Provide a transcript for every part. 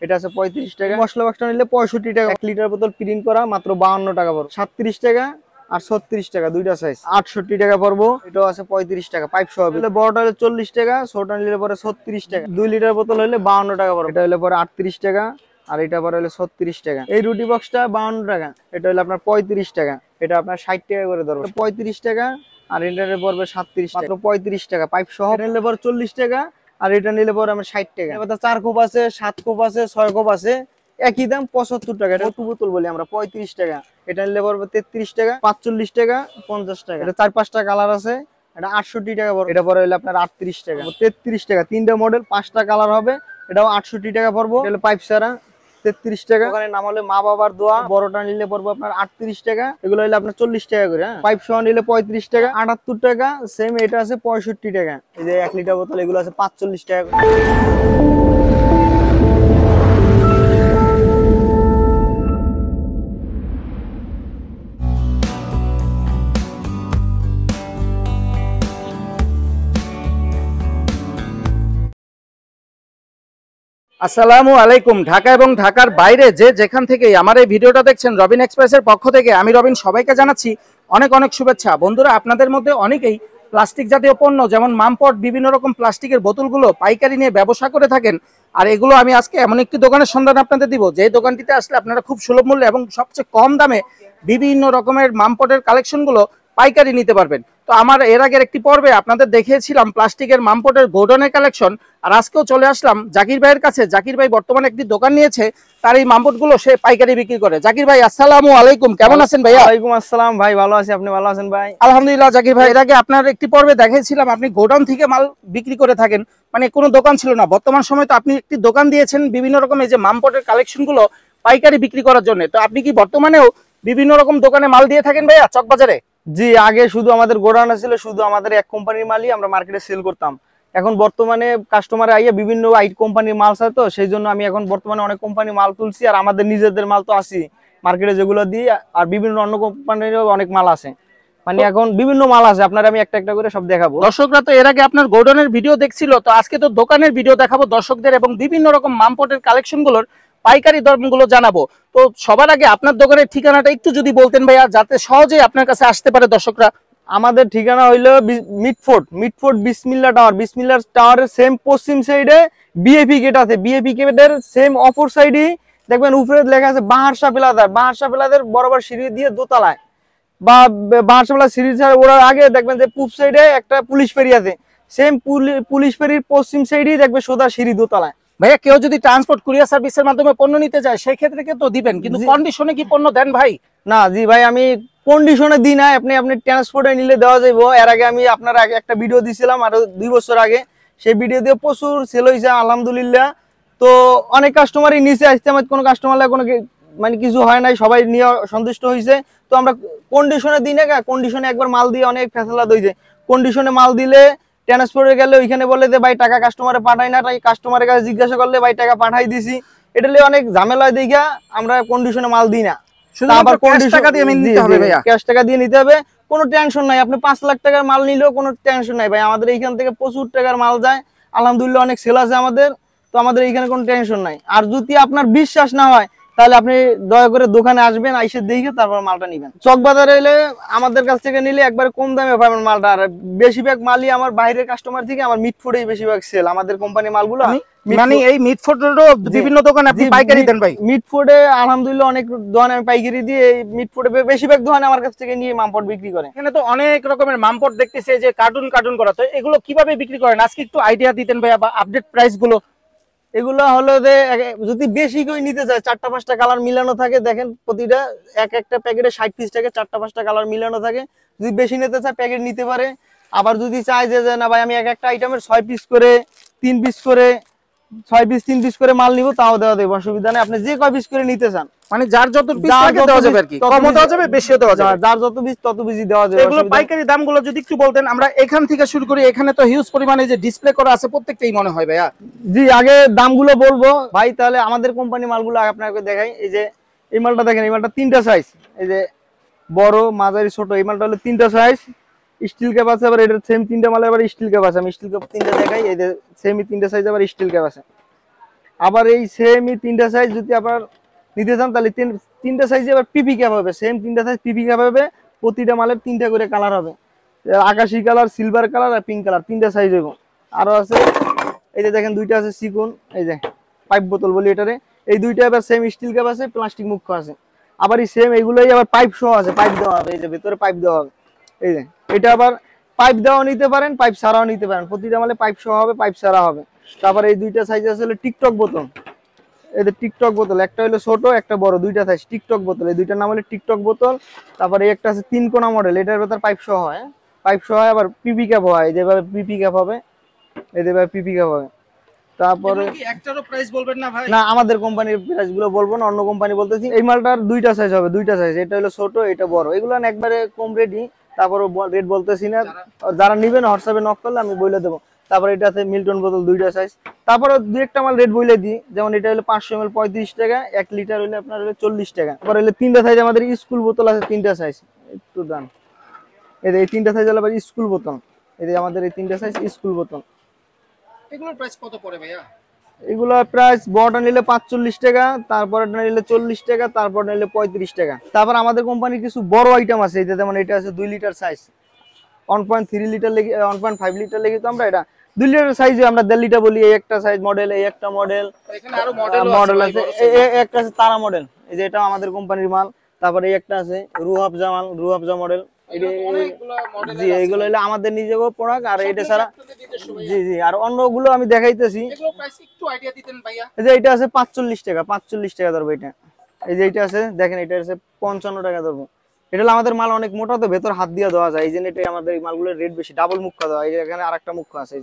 এটা আছে 35 টাকা। মশলা বক্সটা নিলে 65 টাকা। 1 লিটার বোতল প্রিন্ট করা মাত্র 52 টাকা পড়বে। 37 টাকা আর 36 টাকা, দুইটা সাইজ। 68 টাকা পড়বো। এটাও আছে 35 টাকা পাইপ সহ। বড়টা হলে 40 টাকা, ছোটটা নিলে পরে 36 টাকা। 2 লিটার বোতল হলে 52 টাকা পড়বে। এটা হলে পরে 38 টাকা আর এটা পরে হলে 36 টাকা। এই রুটি বক্সটা 52 টাকা, এটা হলে আপনার 35 টাকা। এটা আপনার 60 টাকা করে ধরবো। 35 টাকা আর ইন্টারনেট পড়বে 37 টাকা, মাত্র 35 টাকা পাইপ সহ। এটা নিলে পরে 40 টাকা আর এটা নিলে পরে আমার 60 টাকা। এবার 4 কোপ আছে, 7 কোপ আছে, 6 কোপ আছে, একই দাম 75 টাকা। এটা বোতল বলি আমরা 35 টাকা। এটা নিলে পড়বে 33 টাকা, 45 টাকা, 50 টাকা। এটা 4-5টা কালার আছে। এটা 68 টাকা পড়বে। এটা পরে হলে আপনার 38 টাকা, 33 টাকা। 3টা মডেল, 5টা কালার হবে। এটাও 68 টাকা পড়বো। এটা পাইপ সারা 33 টাকা। ওখানে নাম হলে মা বাবার দোয়া। বড়টা নিলে পড়বো আপনার 38 টাকা। এগুলো হলে আপনার 40 টাকা করে। হ্যাঁ, পাইপ সহ নিলে 35 টাকা। 78 টাকা সেম। এটা আছে 65 টাকা। এই যে 1 লিটার বোতল, এগুলো আছে 45 টাকা করে। আসসালামু আলাইকুম। ঢাকা এবং ঢাকার বাইরে যে যেখান থেকে আমার এই ভিডিওটা দেখছেন, রবিন এক্সপ্রেসের পক্ষ থেকে আমি রবিন সবাইকে জানাচ্ছি অনেক অনেক শুভেচ্ছা। বন্ধুরা, আপনাদের মধ্যে অনেকেই প্লাস্টিক জাতীয় পণ্য যেমন মামপট, বিভিন্ন রকম প্লাস্টিকের বোতলগুলো পাইকারি নিয়ে ব্যবসা করে থাকেন। আর এগুলো আমি আজকে এমন একটি দোকানের সন্ধান আপনাদের দিব, যে দোকানটিতে আসলে আপনারা খুব সুলভ মূল্যে এবং সবচেয়ে কম দামে বিভিন্ন রকমের মামপটের কালেকশনগুলো পাইকারি নিতে পারবেন। তো আমার এর আগের একটি পর্বে আপনাদের দেখিয়েছিলাম প্লাস্টিকের মামপটের গোডনের কালেকশন। আর আজকেও চলে আসলাম জাকির ভাইয়ের কাছে। জাকির ভাই বর্তমানে একটি দোকান নিয়েছে, তার এই মামপটগুলো সে পাইকারি বিক্রি করে। জাকির ভাই, আসসালামু আলাইকুম, কেমন আছেন ভাইয়া? ওয়ালাইকুম আসসালাম ভাই, ভালো আছি। আপনি ভালো আছেন ভাই? আলহামদুলিল্লাহ। জাকির ভাই, এর আগে আপনার একটি পর্বে দেখিয়েছিলাম আপনি গোডাউন থেকে মাল বিক্রি করে থাকেন, মানে কোনো দোকান ছিল না। বর্তমান সময় তো আপনি একটি দোকান দিয়েছেন বিভিন্ন রকম এই যে মামপটের কালেকশনগুলো পাইকারি বিক্রি করার জন্য। তো আপনি কি বর্তমানেও বিভিন্ন রকম দোকানে মাল দিয়ে থাকেন ভাইয়া চকবাজারে? জি, আগে শুধু আমাদের গোডাউন ছিল, শুধু আমাদের এক কোম্পানির মালই আমরা মার্কেটে সেল করতাম। এখন বর্তমানে কাস্টমার আইয়া বিভিন্ন কোম্পানির মাল চায়, তো সেই জন্য আমি এখন বর্তমানে অনেক কোম্পানির মাল তুলছি। আর আমাদের নিজেদের মাল তো আছে মার্কেটে, যেগুলো দিই। আর বিভিন্ন অন্য কোম্পানিরও অনেক মাল আছে, মানে এখন বিভিন্ন মাল আছে। আপনার আমি একটা একটা করে সব দেখাবো। দর্শকরা তো এর আগে আপনার গোডাউনের ভিডিও দেখছিল, তো আজকে তো দোকানের ভিডিও দেখাবো দর্শকদের এবং বিভিন্ন রকম মামপটের কালেকশনগুলোর পাইকারি দামগুলো জানাবো। তো সবার আগে আপনার দোকানের ঠিকানাটা একটু যদি বলতেন ভাইয়া, যাতে সহজে আপনার কাছে আসতে পারে দর্শকরা। আমাদের ঠিকানা হইলো মিটফোর্ট বিসমিল্লাহ টাওয়ার। বিসমিল্লাহ টাওয়ারের সেম পশ্চিম সাইডে বিএপি গেট আছে। বিএপি গেটের সেম অপর সাইডে দেখবেন উপরে লেখা আছে বাহারশা পেলাদার। বাহারশা পেলাদার বরাবর সিঁড়ি দিয়ে দোতলায় বা বাহারশা পেলা সিঁড়ি ছাড়া ওরা আগে দেখবেন যে পূব সাইডে একটা পুলিশ ফেরি আছে। সেম পুলিশ ফেরির পশ্চিম সাইডেই দেখবে সোজা সিঁড়ি দোতলায়। ভাইয়া, কেউ যদি ট্রান্সপোর্ট কুরিয়ার সার্ভিসের মাধ্যমে পণ্য নিতে যায় সেই ক্ষেত্রে কিন্তু দিবেন, কিন্তু কন্ডিশনে কি পণ্য দেন ভাই? না জি ভাই, আমি কন্ডিশনে দিই না। আপনি ট্রান্সপোর্টে নিলে দেওয়া যাইব। এর আগে আমি আপনার আগে একটা ভিডিও দিছিলাম আরো 2 বছর আগে। সেই ভিডিও দিয়ে প্রচুর সেল হয়েছে আলহামদুলিল্লাহ। তো অনেক কাস্টমারই নিচে আসতে, আমার কোনো কাস্টমার কোনো মানে কিছু হয় নাই, সবাই নিয়ে সন্তুষ্ট হয়েছে। তো আমরা কন্ডিশনে দিই না। কন্ডিশনে একবার মাল দিয়ে অনেক ফেসলা হয়েছে। কন্ডিশনে মাল দিলে ট্রান্সপোর্টে গেলে ওইখানে বলে যে ভাই টাকা কাস্টমারে পাঠাই না, তাই কাস্টমারের কাছে জিজ্ঞাসা করলে ভাই টাকা পাঠাই দিছি। এটা অনেক ঝামেলা দেখা আমরা কন্ডিশনে মাল দিই না। ক্যাশ টাকা দিয়ে নিতে হবে, কোনো টেনশন নাই। আপনি 5 লাখ টাকার মাল নিলেও কোনো টেনশন নাই ভাই। আমাদের এইখান থেকে প্রচুর টাকার মাল যায় আলহামদুলিল্লাহ, অনেক সেল আছে আমাদের। তো আমাদের এইখানে কোনো টেনশন নাই। আর যদি আপনার বিশ্বাস না হয় তাহলে আপনি দয়া করে দোকানে আসবেন, আইসে দেখে তারপর মালটা নিবেন। চকবাজারে এলে আমাদের কাছ থেকে নিলে একবারে কম দামে পাবেন মালটা। আর বেশিরভাগ মালই আমার বাইরের কাস্টমার থেকে আমার মিটফুডেই বেশিরভাগ সেল। আমাদের কোম্পানি মালগুলো মানে এই মিটফুডেরও বিভিন্ন দোকানে আপনি পাইকারি দেন ভাই? মিটফুডে আলহামদুলিল্লাহ অনেক দোকানে আমি পাইকারি দিই। এই মিটফুডে বেশিরভাগ দোকানে আমার কাছ থেকে নিয়ে মামপট বিক্রি করে। এখানে তো অনেক রকমের মামপট দেখতেছে যে কার্টুন করা, তো এগুলো কিভাবে বিক্রি করেন আজকে একটু আইডিয়া দিতেন ভাইয়া, বা আপডেট প্রাইস গুলো? এগুলো হলো যে যদি বেশি করে নিতে চায় 4টা-5টা কালার মিলানো থাকে। দেখেন প্রতিটা একটা প্যাকেটে 60 পিস থাকে, 4টা-5টা কালার মিলানো থাকে। যদি বেশি নিতে চায় প্যাকেট নিতে পারে। আবার যদি চায় যে না ভাই আমি একটা আইটেমের 6 পিস করে 3 পিস করে 6 পিস 3 পিস করে মাল নিব, তাও দেওয়া দেব, অসুবিধা নেই। আপনি যে কয় পিস করে নিতে চান, মানে যার যত পিস লাগে দেওয়া যাবে আর কি, কমও দেওয়া যাবে বেশিও দেওয়া যাবে, যার যত পিস তত পিসই দেওয়া যাবে। এগুলো পাইকারি দামগুলো যদি একটু বলতেন। আমরা এখান থেকে শুরু করি, এখানে তো হিউজ পরিমাণে যে ডিসপ্লে করা আছে প্রত্যেকটাই মনে হয় ভাইয়া। জি, আগে দামগুলো বলবো ভাই। তাহলে আমাদের কোম্পানি মালগুলো আপনাকে দেখাই। এই যে এই মালটা দেখেন, এই মালটা 3টা সাইজ। এই যে বড়, মাঝারি, ছোট। এই মালটা হলো 3টা সাইজ। স্টিল ক্যাপ আছে, আবার এটার সেম 3টা মালের আবার স্টিল ক্যাপ আছে। আমি স্টিল ক্যাপ 3টা দেখাই। এই যে সেমই 3টা সাইজ আবার স্টিল ক্যাপ আছে। আবার এই সেমই তিনটা সাইজ যদি আপনার নিতে চান তাহলে তিনটা সাইজে আবার পিপি ক্যাপ হবে, সেম তিনটা সাইজ পিপি ক্যাপ হবে, প্রতিটা মালের তিনটা করে কালার হবে, আকাশি কালার, সিলভার কালার আর পিঙ্ক কালার, তিনটা সাইজ হবে। আরো আছে এই যে দেখেন দুইটা আছে সিকোন, এই যে পাইপ বোতল বলি এটারে, এই দুইটা আবার সেম স্টিল ক্যাপ আছে, প্লাস্টিক মুখ আছে। আবার এই সেম এইগুলোই আবার পাইপ সহ আছে, পাইপ দেওয়া হবে, এই যে ভিতরে পাইপ দেওয়া হবে। এই যে এটা আবার পাইপ দেওয়া নিতে পারেন, পাইপ ছাড়াও নিতে পারেন, প্রতিটা মালে পাইপ সহ হবে, পাইপ ছাড়া হবে। তারপর এই দুইটা সাইজ আছে হলো টিকটক বোতল, এই যে টিকটক বোতল, একটা হলো ছোট একটা বড়, দুইটা সাইজ টিকটক বোতল, এই দুইটার নাম হলো টিকটক বোতল। তারপরে একটা আছে 3 কোণা মডেল, এটার ভেতর পাইপ সহ হয়, পাইপ সহ হয়, আবার পিপি ক্যাপ হয়, যেভাবে পিপি ক্যাপ হবে, এই যেভাবে পিপি ক্যাপ হবে। তারপরে একটারও প্রাইস বলবেন না ভাই? না, আমাদের কোম্পানির প্রাইস গুলো বলবো না, অন্য কোম্পানি বলতেছি। এই মালটার দুইটা সাইজ হবে, দুইটা সাইজ, এটা হলো ছোট এটা বড়, এগুলো একবারে কম রেডি, তারপরে রেট বলতেছি না, যারা নিবেন হোয়াটসঅ্যাপে নক করলে আমি বলে দেবো। তারপরে এটা আছে মিল্টন বোতল, দুইটা সাইজ। তারপরে দুই একটা মাল রেট বলে দিই, যেমন এটা হলো 500 ml 35 টাকা, 1 লিটার হলে আপনার হলো 40 টাকা। তারপরে হলো তিনটা সাইজ, আমাদের স্কুল বোতল আছে তিনটা সাইজ, একটু দাম, এই তিনটা সাইজ হলো আবার স্কুল বোতল, এই যে আমাদের এই তিনটা সাইজ স্কুল বোতল। এগুলোর প্রাইস কত পড়ে ভাইয়া? এগুলো প্রাইস বড়টা নিলে 45 টাকা, তারপরটা নিলে 40 টাকা, তারপর নিলে 35 টাকা। তারপর আমাদের কোম্পানির কিছু বড় আইটেম আছে, এই যেমন এটা আছে 2 লিটার সাইজ, 1.3 লিটার লেগে 1.5 লিটার লেগে, তো আমরা এটা 2 লিটার সাইজে আমরা 1.5 লিটার বলি। এই একটা সাইজ মডেল, এই একটা মডেল, এখানে আরো মডেল আছে, এই একটা আছে তারা মডেল, এই যে এটা আমাদের কোম্পানির মাল। তারপরে এই একটা আছে রুহাবজা মাল, রুহাবজা মডেল, জি এইগুলো হলো আমাদের নিজের প্রোডাক্ট। আর এটা ছাড়া জি জি আর অন্যগুলো আমি দেখাইতেছি। এই যে এটা আছে 45 টাকা, 45 টাকা ধরবো এটা। এই যে এটা আছে দেখেন, এটা আছে 55 টাকা ধরবো। এটা হলো আমাদের মাল অনেক মোটা, তো ভেতর হাত দিয়ে দেওয়া যায়, এই জন্য এটা আমাদের এই মালগুলোর রেট বেশি, ডাবল মুখ দেওয়া। এই যে এখানে আরেকটা মুখ আছে,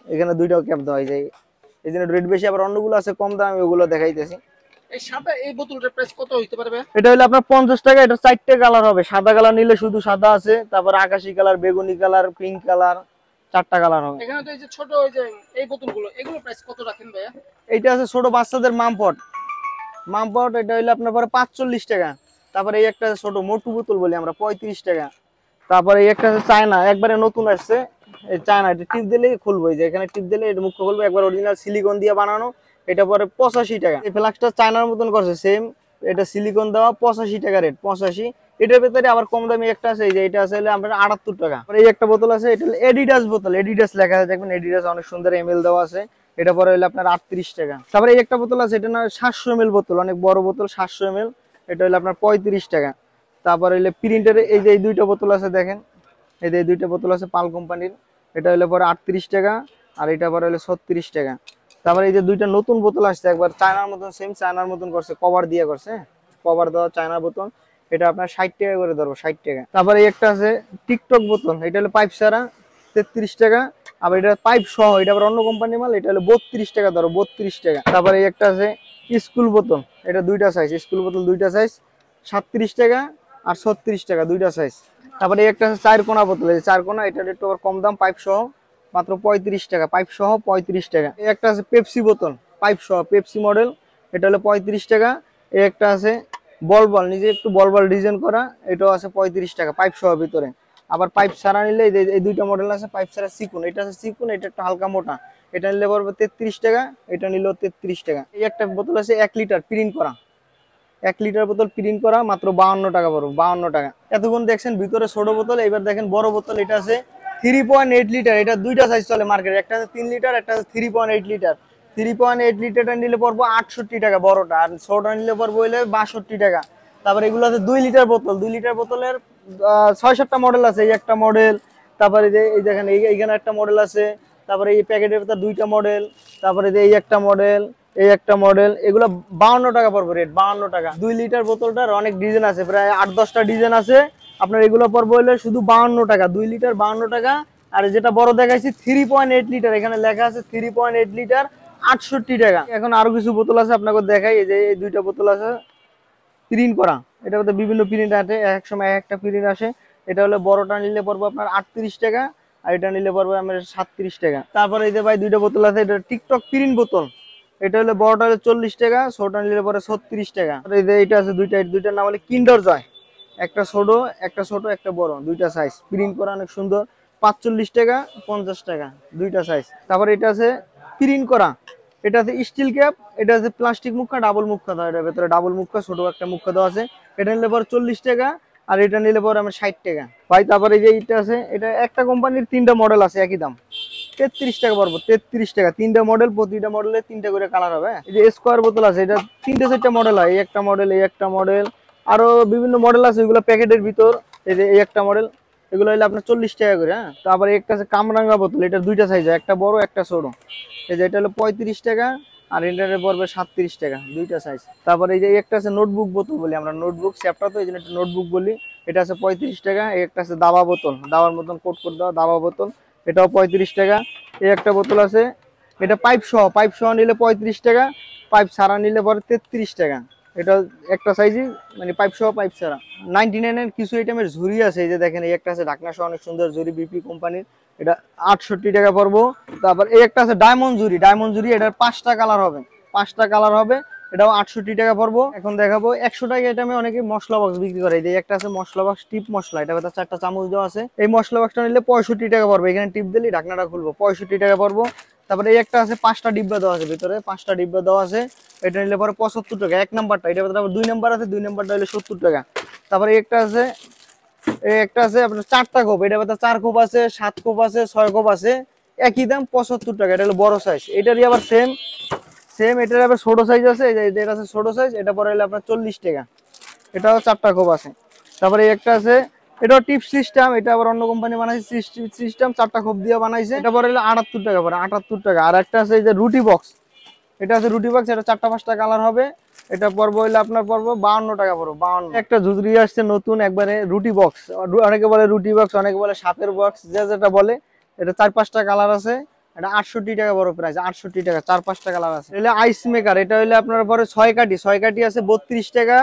এখানে দুইটাও ক্যাপ দেওয়া যায়, এই জন্য রেট বেশি। আবার অন্যগুলো আছে কম দাম, ওগুলো দেখাইতেছি। এই সাদা এই বোতলটার প্রাইস কত হইতে পারবে? এটা হলো আপনার 50 টাকা, এটা 4টে কালার হবে, সাদা কালার নিলে শুধু সাদা আছে, তারপর আকাশি কালার, বেগুনি কালার, পিঙ্ক কালার, 4টা কালার হবে। এখানে তো এই যে ছোট ওই যে এই বোতলগুলো, এগুলো প্রাইস কত রাখেন ভাইয়া? এইটা আছে ছোট বাচ্চাদের মামপট, মামপট, এটা হলো আপনার পরে 45 টাকা। তারপরে এই একটা ছোট মোটু বোতল বলি আমরা, 35 টাকা। তারপরে এই একটা আছে চায়না, একবারে নতুন আসছে, এই চায়না, এটা টিপ দিলেই খুলবো, এই যে এখানে টিপ দিলে এটা মুখ খুলবে, একবার অরিজিনাল সিলিকন দিয়ে বানানো, এটা পরে 85 টাকা। এই ফ্লাক্সটা চায়নার মতন করছে সেম, এটা সিলিকন দেওয়া, 85 টাকা রেট, 85। এটার ভেতরে আবার কম দামি একটা আছে, এই যে এটা আছে আপনার 78 টাকা। এই একটা বোতল আছে, এটা এডিডাস বোতল, এডিডাস লেখা আছে দেখবেন, এডিডাস অনেক সুন্দর এমএল দেওয়া আছে, এটা পরে হলো আপনার 38 টাকা। তারপরে এই একটা বোতল আছে, এটা না 700 ml বোতল, অনেক বড় বোতল, 700 ml, এটা হলো আপনার 35 টাকা। তারপরে হলো প্রিন্টের এই যে এই দুইটা বোতল আছে দেখেন, এই যে এই দুইটা বোতল আছে পাল কোম্পানির, এটা হলো পরে 38 টাকা, আর এটা পরে হলো 36 টাকা। তারপরে এই যে দুইটা নতুন বোতল আসছে, একবার চায়নার মতন, সেম চায়নার মতন করছে, কভার দিয়ে করছে, কভার দেওয়া চায়নার বোতল, এটা আপনার 60 টাকা করে ধরবো, 60 টাকা। তারপরে এই একটা আছে টিকটক বোতল, এটা হলো পাইপ ছাড়া, 33 টাকা। আবার এটা পাইপ সহ, এটা আবার অন্য কোম্পানির মাল, এটা হলো 32 টাকা ধরো, 32 টাকা। তারপরে এই একটা আছে স্কুল বোতল, এটা দুইটা সাইজ, স্কুল বোতল দুইটা সাইজ, 37 টাকা আর 36 টাকা, দুইটা সাইজ। তারপরে একটা আছে 4 কোণা বোতল, এই 4 কোণা, এটা একটু আবার কম দাম, পাইপ সহ, মাত্র 35 টাকা, পাইপ সহ 35 টাকা। এই একটা আছে পেপসি বোতল, পাইপ সহ, পেপসি মডেল, এটা হলো 35 টাকা। এই একটা আছে বল বল, নিজে একটু বল বল ডিজাইন করা, এটাও আছে 35 টাকা, পাইপ সহ ভিতরে। আবার পাইপ ছাড়া নিলে এই দুইটা মডেল আছে, পাইপ ছাড়া চিকুন, এটা আছে চিকুন, এটা একটু হালকা মোটা, এটা নিলে পড়বে 33 টাকা, এটা নিলেও 33 টাকা। এই একটা বোতল আছে 1 লিটার প্রিন্ট করা, 1 লিটার বোতল প্রিন্ট করা, মাত্র 52 টাকা পড়বে, 52 টাকা। এতক্ষণ দেখছেন ভিতরে ছোট বোতল, এবার দেখেন বড় বোতল, এটা আছে 3.8 লিটার, এটা দুইটা সাইজ চলে মার্কেটে, একটা আছে 3 লিটার, একটা আছে 3.8 লিটার। 3.8 লিটারটা নিলে পড়বো 68 টাকা বড়টা, আর ছোটটা নিলে পড়বো হইলে 62 টাকা। তারপরে এগুলো আছে 2 লিটার বোতল, 2 লিটার বোতলের 6-7টা মডেল আছে, এই একটা মডেল, তারপরে যে এই দেখেন এইখানে একটা মডেল আছে, তারপরে এই প্যাকেটের ভিতর দুইটা মডেল, তারপরে যে এই একটা মডেল, এই একটা মডেল, এগুলো 52 টাকা পড়বে রেট, 52 টাকা। 2 লিটার বোতলটার অনেক ডিজাইন আছে, প্রায় 8-10টা ডিজাইন আছে, আপনার এগুলো পড়বে হলে শুধু 52 টাকা, 2 লিটার 52 টাকা। আর যেটা বড় দেখাইছি 3.8 লিটার, এখানে লেখা আছে 3.8 লিটার, 68 টাকা। এখন আরো কিছু বোতল আছে আপনাকে দেখাই, এই যে এই দুইটা বোতল আছে প্রিন্ট করা, এটা মধ্যে বিভিন্ন প্রিন্ট আছে, এক সময় একটা প্রিন্ট আসে। এটা হলো বড়টা নিলে পড়বে আপনার 38 টাকা, আর এটা নিলে পড়বে আমার 37 টাকা। তারপরে এই যে ভাই দুইটা বোতল আছে, এটা টিকটক প্রিন্ট বোতল, এটা হলো বড়টা হলো 40 টাকা, ছোটটা নিলে পরে 36 টাকা। এই যে এটা আছে দুইটা, দুইটার নাম হলো কিন্ডার জয়, একটা ছোট একটা বড়, দুইটা সাইজ প্রিন্ট করা, অনেক সুন্দর, 45 টাকা 50 টাকা, দুইটা সাইজ। তারপরে এটা আছে প্রিন্ট করা, এটা আছে স্টিল ক্যাপ, এটা আছে প্লাস্টিক মুখা, ডাবল মুখা দেওয়া, এটার ভেতরে ডাবল মুখা, ছোট একটা মুখা দেওয়া আছে। এটা নিলে পরে 40 টাকা, আর এটা নিলে পরে আমার 60 টাকা ভাই। তারপরে এই যে এইটা আছে, এটা একটা কোম্পানির 3টা মডেল আছে একই দাম, 33 টাকা পড়বো, 33 টাকা। 3টা মডেল, প্রতিটা মডেলে 3টা করে কালার হবে। এই যে স্কোয়ার বোতল আছে, এটা 3টে 4টা মডেল হয়, এই একটা মডেল, এই একটা মডেল, আরো বিভিন্ন মডেল আছে, ওইগুলো প্যাকেটের ভিতর। এই যে এই একটা মডেল, এগুলো হলে আপনার 40 টাকা করে। হ্যাঁ, তারপরে একটা আছে কামরাঙ্গা বোতল, এটা 2টা সাইজ, একটা বড় একটা ছোট। এই যে এটা হলো 35 টাকা, আর এটারে পড়বে 37 টাকা, 2টা সাইজ। তারপরে এই যে একটা আছে নোটবুক বোতল বলি আমরা, নোটবুক চ্যাপ্টার, তো এই জন্য একটা নোটবুক বলি। এটা আছে 35 টাকা। এই একটা আছে দাবা বোতল, দাবার মতন কোট করে দেওয়া দাবা বোতল, এটাও 35 টাকা। এই একটা বোতল আছে, এটা পাইপ সহ, পাইপ সহ নিলে 35 টাকা, পাইপ ছাড়া নিলে পরে 33 টাকা। এটা একটা সাইজই, মানে পাইপ সহ পাইপ ছাড়া। 99 এর কিছু আইটেমের ঝুড়ি আছে, এই যে দেখেন এই একটা আছে ঢাকনা সহ অনেক সুন্দর ঝুড়ি, বিপি কোম্পানির, এটা 68 টাকা পড়বো। তারপর এই একটা আছে ডায়মন্ড ঝুড়ি, ডায়মন্ড ঝুড়ি, এটার 5টা কালার হবে, 5টা কালার হবে, এটাও 68 টাকা পড়বো। এখন দেখাবো 100 টাকা আইটেমে অনেকে মশলা বক্স বিক্রি করে। এই যে একটা আছে মশলা বক্স, টিপ মশলা, এটা ভেতরে 4টা চামচ দেওয়া আছে। এই মশলা বক্সটা নিলে 65 টাকা পড়বে, এখানে টিপ দিলে ঢাকনাটা খুলবো, 65 টাকা পড়বো। তারপরে এই একটা আছে 5টা ডিব্বা দেওয়া আছে, ভিতরে 5টা ডিব্বা দেওয়া আছে, এটা নিলে পরে 75 টাকা। 1 নাম্বারটা, এটা ভেতরে আবার 2 নাম্বার আছে, 2 নাম্বারটা হলে 70 টাকা। তারপরে একটা আছে, এই একটা আছে আপনার 4টা কোপ, এটা ভেতরে 4 কোপ আছে, 7 কোপ আছে, 6 কোপ আছে, একই দাম 75 টাকা। এটা হলো বড় সাইজ, এটারই আবার সেম সেম এটার আবার ছোট সাইজ আছে, এই যে এটা আছে ছোট সাইজ, এটা পরে হলো আপনার 40 টাকা, এটাও 4টা কোপ আছে। তারপরে একটা আছে, এটাও টিপ সিস্টেম, এটা আবার অন্য কোম্পানি বানাইছে সিস্টেম, 4টা খোপ দিয়ে বানাইছে, এটা পরে হলো 78 টাকা পরে, 78 টাকা। আর একটা আছে এই যে রুটি বক্স, এটা আছে রুটি বক্স, এটা 4টা 5টা কালার হবে, এটা পড়বো হইলে আপনার পড়বো 52 টাকা পড়বো, 52। একটা ঝুড়ি আসছে নতুন একবারে রুটি বক্স, অনেকে বলে রুটি বক্স, অনেকে বলে সাপের বক্স, যে যেটা বলে। এটা 4-5টা কালার আছে, এটা 68 টাকা বড় প্রাইস, 68 টাকা, 4-5টা কালার আছে। এটা আইস মেকার, এটা হইলে আপনার পরে 6 কাঠি, 6 কাঠি আছে 32 টাকা।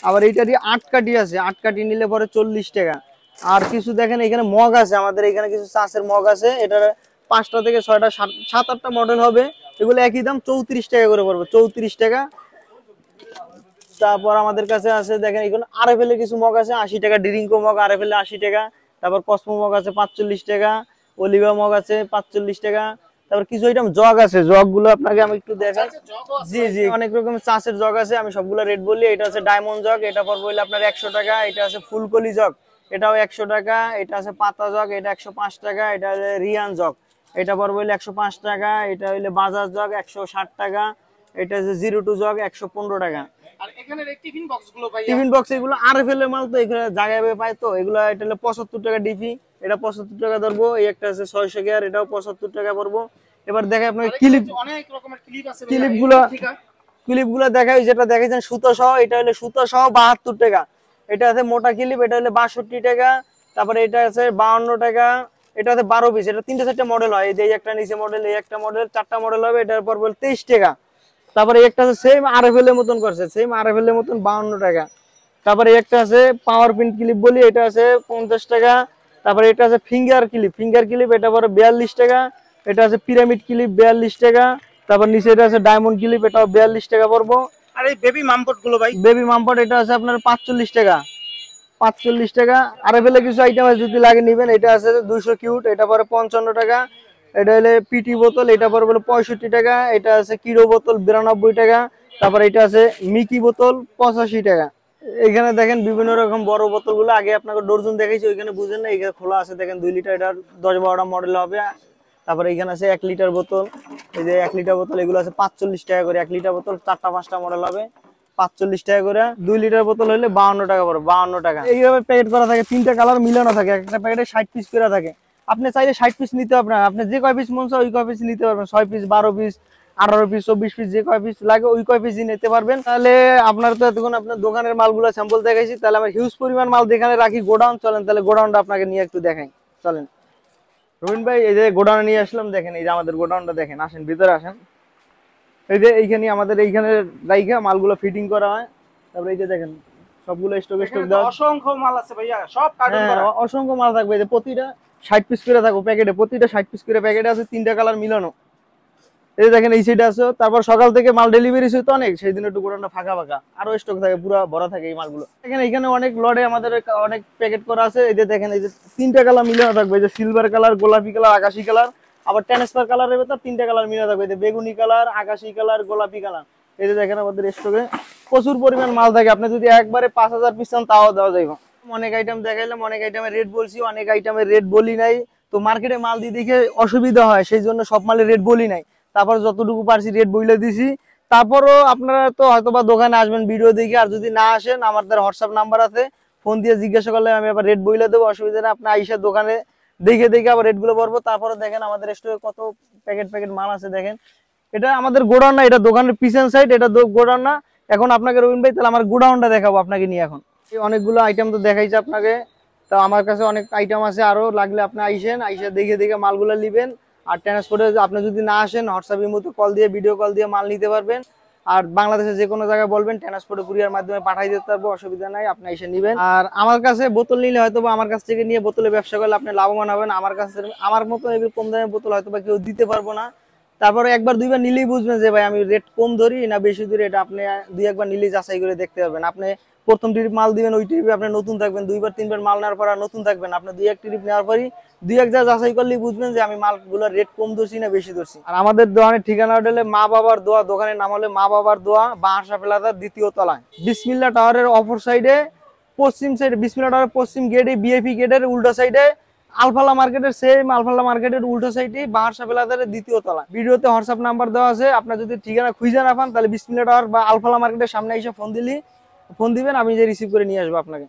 আবার এইটারই 8 কাঠি আছে, 8 কাঠি নিলে পরে 40 টাকা। আর কিছু দেখেন এখানে মগ আছে, আমাদের এখানে কিছু চাষের মগ আছে, এটার 5টা থেকে 6টা 7-8টা মডেল হবে, এগুলো একই দাম 34 টাকা করে পড়বে, 34 টাকা। তারপর আমাদের কাছে আছে দেখেন এখানে আরএফএল এর কিছু মগ আছে 80 টাকা, ড্রিঙ্কো মগ আরএফএল 80 টাকা। তারপর কসমো মগ আছে 45 টাকা, অলিভা মগ আছে 45 টাকা। তারপর কিছু আইটেম জগ আছে, জগ গুলো আপনাকে আমি একটু দেখাই। জি জি, অনেক রকমের চাষের জগ আছে, আমি সবগুলো রেট বলি। এটা আছে ডায়মন্ড জগ, এটা পড়বে হইলে আপনার 100 টাকা। এটা আছে ফুলকলি জগ, এটাও 100 টাকা। এটা আছে পাতা জগ, এটা 105 টাকা। এটা হলো রিয়ান জগ, এটা পড়বে হইলে 105 টাকা। এটা হইলে বাজাজ জগ 160 টাকা। এটা আছে 02 জগ 115 টাকা। আর এখানে এই টিফিন বক্সগুলো ভাই, টিফিন বক্স এগুলো আরএফএল এর মাল, তো এখানে জায়গায় পায়, তো এগুলো এটা হলো 75 টাকা ডিপি, এটা 75 টাকা ধরবো। এই একটা আছে 600 গিয়ার, এটাও 75 টাকা পড়বো। এবার দেখে আপনাকে ক্লিপ, অনেক রকমের ক্লিপ আছে, ক্লিপগুলো দেখাই, যেটা দেখাইছেন সুতো সহ, এটা হলো সুতো সহ 72 টাকা। এটা আছে মোটা ক্লিপ, এটা হলো 62 টাকা। তারপরে এটা আছে 52 টাকা। এটা আছে 12 পিস, এটা 3টে 4টে মডেল হয়, এই যে একটা নিচে মডেল, এই একটা মডেল, 4টা মডেল হবে, এটার পর বল 23 টাকা। তারপরে একটা আছে সেম আরএফএল এর মতন করছে, সেম আরএফএল এর মতন 52 টাকা। তারপরে একটা আছে পাওয়ার পিন ক্লিপ বলি, এটা আছে 50 টাকা। তারপরে এটা আছে ফিঙ্গার ক্লিপ, ফিঙ্গার ক্লিপ, এটা পরে 42 টাকা। এটা আছে পিরামিড ক্লিপ 42 টাকা। তারপর নিচে এটা আছে ডায়মন্ড ক্লিপ, এটাও 42 টাকা পড়বো। আর এই বেবি মামপট গুলো ভাই, বেবি মামপট, এটা আছে আপনার 45 টাকা, 45 টাকা। আরএফএল এর কিছু আইটেম আছে, যদি লাগে নিবেন। এটা আছে 200 কিউট, এটা পরে 55 টাকা। এটা হলে পিটি বোতল, এটা পরে বলে 65 টাকা। এটা আছে কিরো বোতল 92 টাকা। তারপর এটা আছে মিকি বোতল 85 টাকা। এখানে দেখেন বিভিন্ন রকম বড় বোতল গুলো, আগে আপনাকে ডর্জন দেখাইছি, ওইখানে বুঝেন না, এখানে খোলা আছে দেখেন 2 লিটার, এটা 10-12টা মডেল হবে। তারপরে এখানে আছে 1 লিটার বোতল, এই যে 1 লিটার বোতল, এগুলো আছে 45 টাকা করে। 1 লিটার বোতল 4টা 5টা মডেল হবে, 45 টাকা করে। 2 লিটার বোতল হলে 52 টাকা পড়বে, 52 টাকা। এইভাবে প্যাকেট করা থাকে, 3টা কালার মিলানো থাকে, একটা প্যাকেটে 60 পিস করে থাকে। আপনি চাইলে 60 পিস নিতে পারবেন, আপনি যে কয় পিস মন চায় ওই কয় পিস নিতে পারবেন, 6 পিস 12 পিস 18 পিস 24 পিস, যে কয় পিস লাগে ওই কয় পিসই নিতে পারবেন। তাহলে আপনার তো এতক্ষণ আপনার দোকানের মালগুলো স্যাম্পল দেখাইছি, তাহলে আমরা হিউজ পরিমাণ মাল যেখানে রাখি গোডাউন, চলেন তাহলে গোডাউনটা আপনাকে নিয়ে একটু দেখাই, চলেন। রবিন ভাই, এই যে গোডাউনে নিয়ে আসলাম, দেখেন এই যে আমাদের গোডাউনটা দেখেন, আসেন ভিতরে আসেন। এই যে এইখানে আমাদের এইখানে রাইখা মালগুলো ফিটিং করা হয়। তারপরে এই যে দেখেন সবগুলো স্টক দেওয়া, অসংখ্য মাল আছে ভাইয়া, সব কার্টুন করা। অসংখ্য মাল থাকবে, যে প্রতিটা 60 পিস করে থাকবে প্যাকেটে, প্রতিটা 60 পিস করে প্যাকেটে আছে, 3টা কালার মিলানো। এই দেখেন এই সাইডে আছে। তারপর সকাল থেকে মাল ডেলিভারি হইতো অনেক, সেই দিন একটু গোডাউনটা ফাঁকা ফাঁকা, আরো স্টক থাকে, পুরো ভরা থাকে এই মালগুলো। এখানে এখানে অনেক লড়ে আমাদের অনেক প্যাকেট করা আছে। এই যে দেখেন এই যে 3টা কালার মিলানো থাকবে, এই যে সিলভার কালার, গোলাপি কালার, আকাশি কালার, আবার ট্রান্সফার কালারের ভেতর 3টা কালার মিলা থাকবে, বেগুনি কালার, আকাশি কালার, গোলাপি কালার। এই যে দেখেন আমাদের স্টকে প্রচুর পরিমাণ মাল থাকে, আপনি যদি একবারে 5000 পিস চান তাও দেওয়া যাবে। অনেক আইটেম দেখাইলাম, অনেক আইটেমের রেট বলছি, অনেক আইটেমের রেট বলি নাই। তো মার্কেটে মাল দিয়ে দেখে অসুবিধা হয়, সেই জন্য সব মালের রেট বলি নাই। তারপর যতটুকু পারছি রেট বইলে দিছি। তারপরও আপনারা তো হয়তোবা দোকানে আসবেন ভিডিও দেখে, আর যদি না আসেন আমাদের হোয়াটসঅ্যাপ নাম্বার আছে, ফোন দিয়ে জিজ্ঞাসা করলে আমি আবার রেট বইলে দেবো, অসুবিধা নেই। আপনি আইসা দোকানে দেখে দেখে আবার রেটগুলো বলবো। তারপরে দেখেন আমাদের স্টোরে কত প্যাকেট প্যাকেট মাল আছে দেখেন। এটা আমাদের গোডাউন না, এটা দোকানের পিছন সাইড, এটা গোডাউন না। এখন আপনাকে রবিন ভাই তাহলে আমার গোডাউনটা দেখাবো আপনাকে নিয়ে। এখন এই অনেকগুলো আইটেম তো দেখাইছে আপনাকে, তো আমার কাছে অনেক আইটেম আছে আরো, লাগলে আপনি আইসেন, আইসা দেখে দেখে মালগুলো নেবেন। আর ট্রান্সপোর্টে আপনি যদি না আসেন হোয়াটসঅ্যাপের মতো কল দিয়ে ভিডিও কল দিয়ে মাল নিতে পারবেন। আর বাংলাদেশে যে কোনো জায়গায় বলবেন ট্রান্সপোর্টে কুরিয়ার মাধ্যমে পাঠাই দিতে পারবো, অসুবিধা নাই, আপনি এসে নেবেন। আর আমার কাছে বোতল নিলে হয়তো বা আমার কাছ থেকে নিয়ে বোতলে ব্যবসা করলে আপনি লাভবান হবেন। আমার কাছে আমার মতো এগুলো কম দামে বোতল হয়তো বা কেউ দিতে পারবো না। তারপরে একবার দুইবার নিলেই বুঝবেন যে ভাই আমি রেট কম ধরি না বেশি ধরি, এটা আপনি দুই একবার নিলেই যাচাই করে দেখতে পারবেন। আপনি প্রথম ট্রিপ মাল দিবেন, ওই ট্রিপে আপনি নতুন থাকবেন, দুইবার তিনবার মাল নেওয়ার পর আর নতুন থাকবেন। আপনি দুই এক ট্রিপ নেওয়ার পরই দুই এক যা যাচাই করলেই বুঝবেন যে আমি মালগুলোর রেট কম ধরছি না বেশি ধরছি। আর আমাদের দোকানের ঠিকানা হলে মা বাবার দোয়া, দোকানের নাম হলে মা বাবার দোয়া, বাঁশা প্লাজার 2য় তলায়, বিসমিল্লাহ টাওয়ারের অপর সাইডে পশ্চিম সাইডে, বিসমিল্লাহ টাওয়ারের পশ্চিম গেটে, বিআইপি গেটের উল্টো সাইডে, আলফালা মার্কেটের সেম আলফালা মার্কেটের উল্টো সাইডে, বাঁশা প্লাজার 2য় তলা। ভিডিওতে হোয়াটসঅ্যাপ নাম্বার দেওয়া আছে, আপনার যদি ঠিকানা খুঁজে না পান তাহলে বিসমিল্লাহ টাওয়ার বা আলফালা মার্কেটের সামনে এসে ফোন দিবেন, আমি যে রিসিভ করে নিয়ে আসবো আপনাকে।